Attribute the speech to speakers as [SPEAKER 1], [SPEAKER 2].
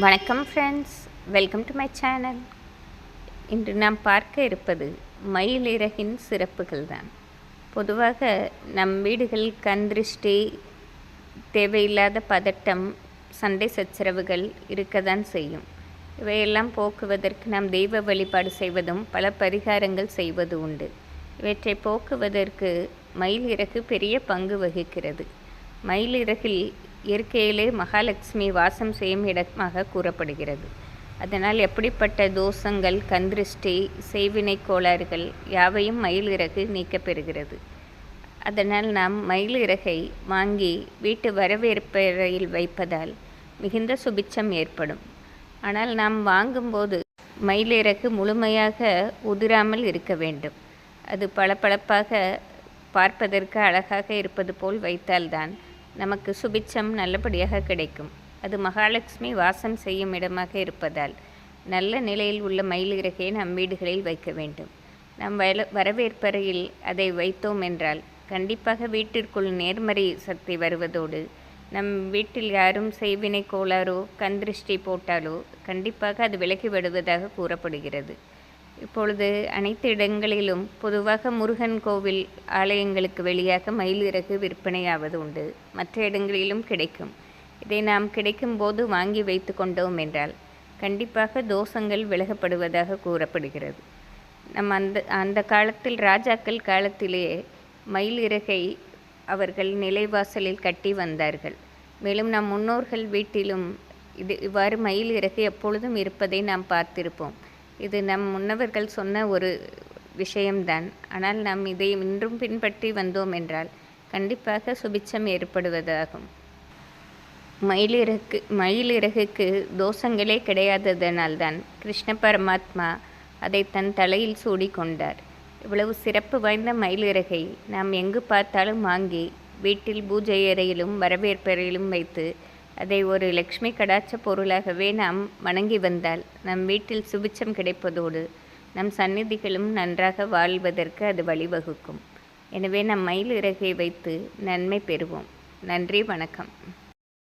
[SPEAKER 1] வணக்கம் friends, welcome to my channel. இன்று நாம் பார்க்க இருப்பது மயிலிறகின் சிறப்புகள் தான். பொதுவாக நம் வீடுகள் கண்திருஷ்டி, தேவையில்லாத பதட்டம், சண்டை சச்சரவுகள் இருக்க தான் செய்யும். இவையெல்லாம் போக்குவதற்கு நாம் தெய்வ வழிபாடு செய்வதும் பல பரிகாரங்கள் செய்வது உண்டு. இவற்றை போக்குவதற்கு மயிலிறகு பெரிய பங்கு வகிக்கிறது. மயிலிறகில் இயற்கையிலே மகாலட்சுமி வாசம் செய்யும் இடமாக கூறப்படுகிறது. அதனால் எப்படிப்பட்ட தோஷங்கள், கண்திருஷ்டி, செய்வினை கோளாறுகள் யாவையும் மயிலிறகு நீக்கப்பெறுகிறது. அதனால் நாம் மயிலிறகை வாங்கி வீட்டு வரவேற்பறையில் வைப்பதால் மிகுந்த சுபிட்சம் ஏற்படும். ஆனால் நாம் வாங்கும்போது மயிலிறகு முழுமையாக உதிராமல் இருக்க வேண்டும். அது பளபளப்பாக பார்ப்பதற்கு அழகாக இருப்பது போல் வைத்தால்தான் நமக்கு சுபிட்சம் நல்லபடியாக கிடைக்கும். அது மகாலட்சுமி வாசம் செய்யும் இடமாக இருப்பதால் நல்ல நிலையில் உள்ள மயிலிறகை நம் வீடுகளில் வைக்க வேண்டும். நம் வரவேற்பறையில் அதை வைத்தோம் என்றால் கண்டிப்பாக வீட்டிற்குள் நேர்மறை சக்தி வருவதோடு நம் வீட்டில் யாரும் செய்வினை கோளாறோ கண்திருஷ்டி போட்டாலோ கண்டிப்பாக அது விலகி விடுவதாக கூறப்படுகிறது. இப்பொழுது அனைத்து இடங்களிலும் பொதுவாக முருகன் கோவில் ஆலயங்களுக்கு வெளியாக மயிலிறகு விற்பனையாவது உண்டு. மற்ற இடங்களிலும் கிடைக்கும். இதை நாம் கிடைக்கும் போது வாங்கி வைத்து கொண்டோம் என்றால் கண்டிப்பாக தோஷங்கள் விலகப்படுவதாக கூறப்படுகிறது. அந்த காலத்தில் ராஜாக்கள் காலத்திலேயே மயிலிறகை அவர்கள் நிலைவாசலில் கட்டி வந்தார்கள். மேலும் நம் முன்னோர்கள் வீட்டிலும் இவ்வாறு மயிலிறகு எப்பொழுதும் இருப்பதை நாம் பார்த்திருப்போம். இது நம் முன்னவர்கள் சொன்ன ஒரு விஷயம்தான். ஆனால் நாம் இதை இன்றும் பின்பற்றி வந்தோம் என்றால் கண்டிப்பாக சுபிட்சம் ஏற்படுவதாகும். மயிலிறகுக்கு தோஷங்களே கிடையாததனால்தான் கிருஷ்ண பரமாத்மா அதை தன் தலையில் சூடி கொண்டார். இவ்வளவு சிறப்பு வாய்ந்த மயிலிறகை நாம் எங்கு பார்த்தாலும் வாங்கி வீட்டில் பூஜை அறையிலும் வரவேற்பறையிலும் வைத்து அதை ஒரு லக்ஷ்மி கடாட்ச பொருளாகவே நாம் வணங்கி வந்தால் நம் வீட்டில் சுபிட்சம் கிடைப்பதோடு நம் சந்நிதிகளும் நன்றாக வாழ்வதற்கு அது வழிவகுக்கும். எனவே நம் மயிலிறகை வைத்து நன்மை பெறுவோம். நன்றி, வணக்கம்.